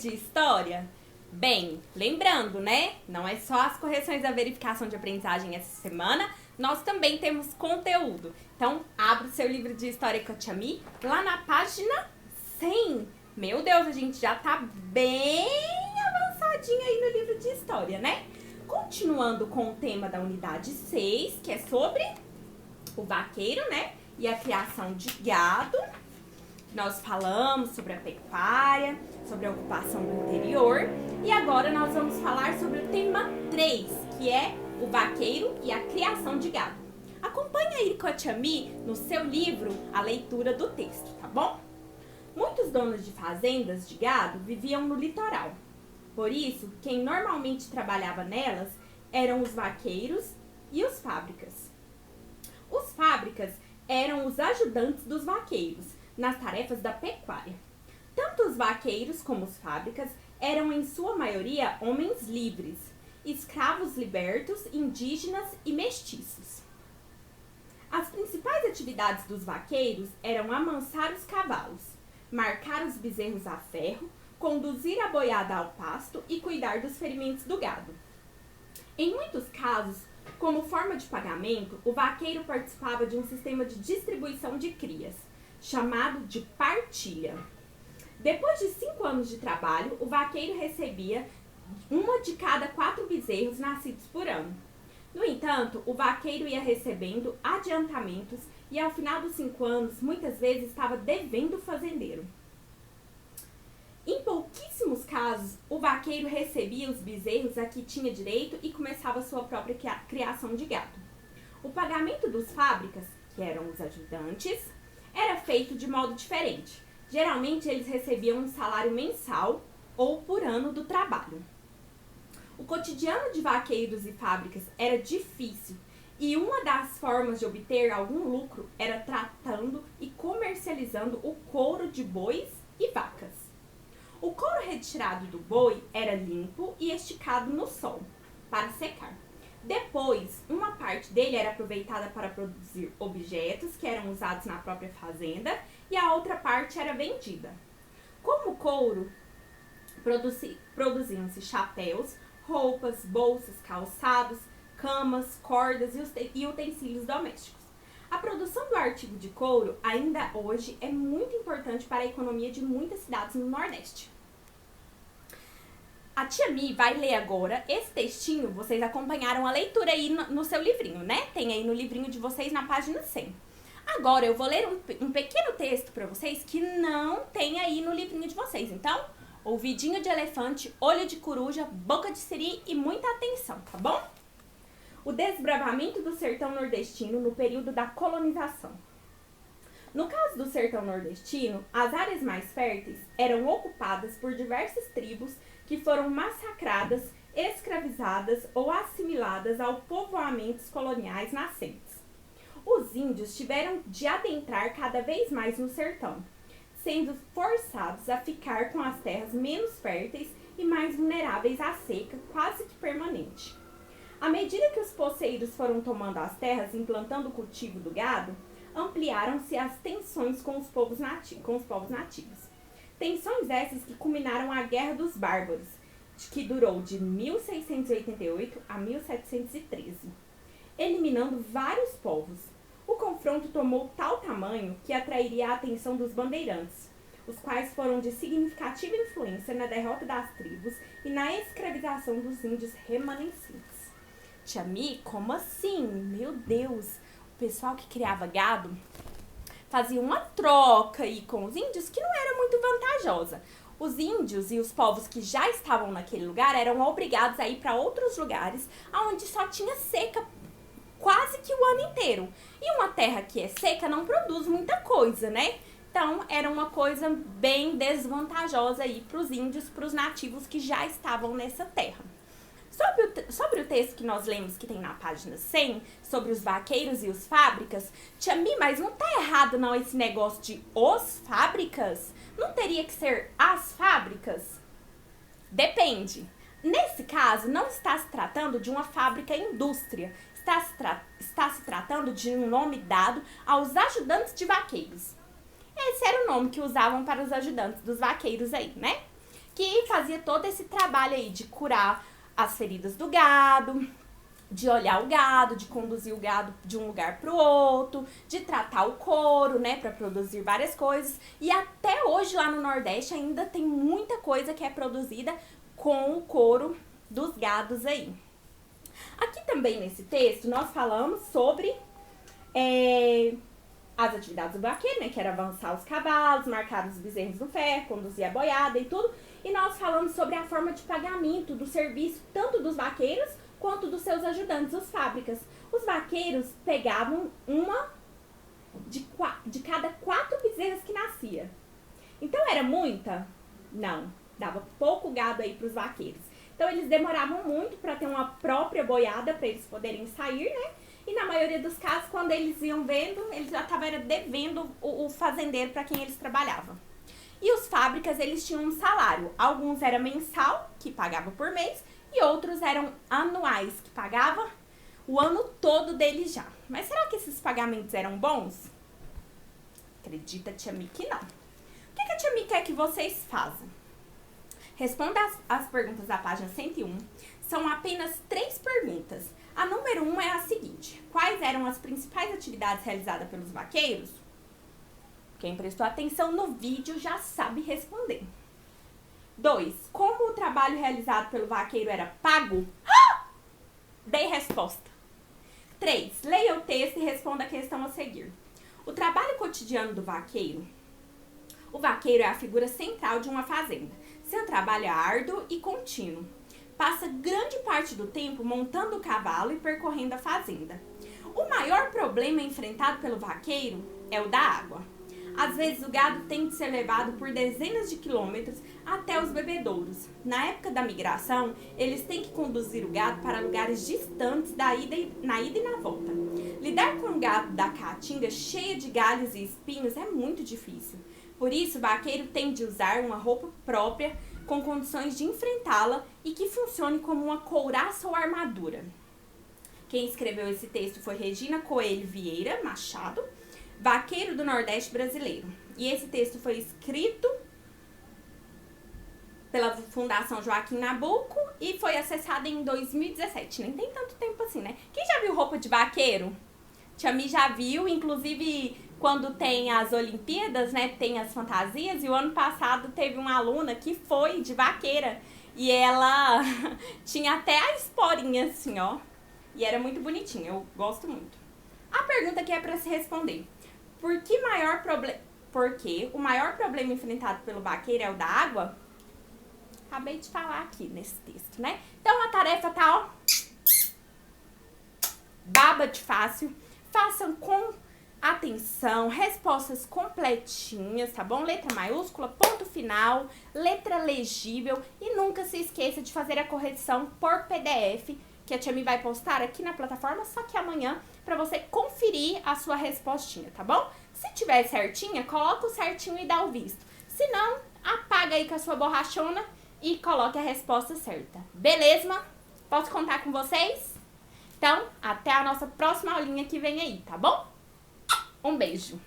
de história? Bem, lembrando, né? Não é só as correções da verificação de aprendizagem essa semana, nós também temos conteúdo. Então, abra o seu livro de história com a Tia Mi lá na página 100. Meu Deus, a gente já tá bem avançadinho aí no livro de história, né? Continuando com o tema da unidade 6, que é sobre o vaqueiro, né? E a criação de gado. Nós falamos sobre a pecuária, sobre a ocupação do interior. E agora nós vamos falar sobre o tema 3, que é o vaqueiro e a criação de gado. Acompanhe aí com a Tia Mi no seu livro a leitura do texto, tá bom? Muitos donos de fazendas de gado viviam no litoral. Por isso, quem normalmente trabalhava nelas eram os vaqueiros e os fábricas. Os fábricas eram os ajudantes dos vaqueiros nas tarefas da pecuária. Tanto os vaqueiros como os fábricas eram em sua maioria homens livres, escravos libertos, indígenas e mestiços. As principais atividades dos vaqueiros eram amansar os cavalos, marcar os bezerros a ferro, conduzir a boiada ao pasto e cuidar dos ferimentos do gado. Em muitos casos, como forma de pagamento, o vaqueiro participava de um sistema de distribuição de crias, chamado de partilha. Depois de 5 anos de trabalho, o vaqueiro recebia uma de cada 4 bezerros nascidos por ano. No entanto, o vaqueiro ia recebendo adiantamentos e ao final dos 5 anos, muitas vezes estava devendo o fazendeiro. Em pouquíssimos casos, o vaqueiro recebia os bezerros a que tinha direito e começava sua própria criação de gado. O pagamento dos fábricas, que eram os ajudantes, era feito de modo diferente. Geralmente, eles recebiam um salário mensal ou por ano do trabalho. O cotidiano de vaqueiros e fábricas era difícil e uma das formas de obter algum lucro era tratando e comercializando o couro de bois e vacas. O couro retirado do boi era limpo e esticado no sol para secar. Depois, uma parte dele era aproveitada para produzir objetos que eram usados na própria fazenda e a outra parte era vendida. Como couro, produziam-se chapéus, roupas, bolsas, calçados, camas, cordas e utensílios domésticos. A produção do artigo de couro ainda hoje é muito importante para a economia de muitas cidades no Nordeste. A Tia Mi vai ler agora esse textinho, vocês acompanharam a leitura aí no seu livrinho, né? Tem aí no livrinho de vocês na página 100. Agora eu vou ler um pequeno texto para vocês que não tem aí no livrinho de vocês. Então, ouvidinho de elefante, olho de coruja, boca de siri e muita atenção, tá bom? O desbravamento do sertão nordestino no período da colonização. No caso do sertão nordestino, as áreas mais férteis eram ocupadas por diversas tribos que foram massacradas, escravizadas ou assimiladas aos povoamentos coloniais nascentes. Os índios tiveram de adentrar cada vez mais no sertão, sendo forçados a ficar com as terras menos férteis e mais vulneráveis à seca quase que permanente. À medida que os poceiros foram tomando as terras e implantando o cultivo do gado, ampliaram-se as tensões com os povos nativos. Tensões essas que culminaram a Guerra dos Bárbaros, que durou de 1688 a 1713, eliminando vários povos. O confronto tomou tal tamanho que atrairia a atenção dos bandeirantes, os quais foram de significativa influência na derrota das tribos e na escravização dos índios remanescentes. Tia Mi, como assim? Meu Deus! O pessoal que criava gado fazia uma troca aí com os índios que não era muito vantajosa. Os índios e os povos que já estavam naquele lugar eram obrigados a ir para outros lugares onde só tinha seca quase que o ano inteiro. E uma terra que é seca não produz muita coisa, né? Então, era uma coisa bem desvantajosa aí para os índios, para os nativos que já estavam nessa terra. Sobre o texto que nós lemos, que tem na página 100, sobre os vaqueiros e os fábricas, Tia Mi, mas não tá errado não esse negócio de os fábricas? Não teria que ser as fábricas? Depende. Nesse caso, não está se tratando de uma fábrica-indústria, está se tratando de um nome dado aos ajudantes de vaqueiros. Esse era o nome que usavam para os ajudantes dos vaqueiros aí, né? que fazia todo esse trabalho aí de curar as feridas do gado, de olhar o gado, de conduzir o gado de um lugar para o outro, de tratar o couro, né, para produzir várias coisas. E até hoje lá no Nordeste ainda tem muita coisa que é produzida com o couro dos gados aí. Aqui também nesse texto nós falamos sobre as atividades do vaqueiro, né, que era avançar os cavalos, marcar os bezerros no ferro, conduzir a boiada e tudo. E nós falamos sobre a forma de pagamento do serviço, tanto dos vaqueiros quanto dos seus ajudantes, os fábricas. Os vaqueiros pegavam uma de cada 4 bezerras que nascia. Então era muita? Não, dava pouco gado aí para os vaqueiros. Então eles demoravam muito para ter uma própria boiada para eles poderem sair, né? E na maioria dos casos, quando eles iam vendo, eles já estavam devendo o fazendeiro para quem eles trabalhavam. E os fábricas, eles tinham um salário. Alguns era mensal, que pagava por mês, e outros eram anuais, que pagava o ano todo deles já. Mas será que esses pagamentos eram bons? Acredita, tia Mi, que não. O que a tia Mi quer que vocês façam? Responda as perguntas da página 101. São apenas 3 perguntas. A número 1 é a seguinte: quais eram as principais atividades realizadas pelos vaqueiros? Quem prestou atenção no vídeo já sabe responder. 2. Como o trabalho realizado pelo vaqueiro era pago? Dei resposta. 3. Leia o texto e responda a questão a seguir. O trabalho cotidiano do vaqueiro. O vaqueiro é a figura central de uma fazenda. Seu trabalho é árduo e contínuo. Passa grande parte do tempo montando o cavalo e percorrendo a fazenda. O maior problema enfrentado pelo vaqueiro é o da água. Às vezes o gado tem de ser levado por dezenas de quilômetros até os bebedouros. Na época da migração, eles têm que conduzir o gado para lugares distantes na ida e na volta. Lidar com o gado da caatinga cheia de galhos e espinhos é muito difícil. Por isso, o vaqueiro tem de usar uma roupa própria com condições de enfrentá-la e que funcione como uma couraça ou armadura. Quem escreveu esse texto foi Regina Coelho Vieira Machado, vaqueiro do Nordeste brasileiro. E esse texto foi escrito pela Fundação Joaquim Nabuco e foi acessado em 2017. Nem tem tanto tempo assim, né? Quem já viu roupa de vaqueiro? Tia Mi já viu, inclusive quando tem as Olimpíadas, né, tem as fantasias, e o ano passado teve uma aluna que foi de vaqueira, e ela tinha até a esporinha assim, ó, e era muito bonitinha, eu gosto muito. A pergunta que é para se responder: porque o maior problema enfrentado pelo vaqueiro é o da água? Acabei de falar aqui nesse texto, né? Então a tarefa tá, ó, baba de fácil. Façam com atenção, respostas completinhas, tá bom? Letra maiúscula, ponto final, letra legível, e nunca se esqueça de fazer a correção por PDF, que a tia Mi vai postar aqui na plataforma, só que amanhã, pra você conferir a sua respostinha, tá bom? Se tiver certinha, coloca o certinho e dá o visto. Se não, apaga aí com a sua borrachona e coloque a resposta certa. Beleza? Posso contar com vocês? Então, até a nossa próxima aulinha que vem aí, tá bom? Um beijo!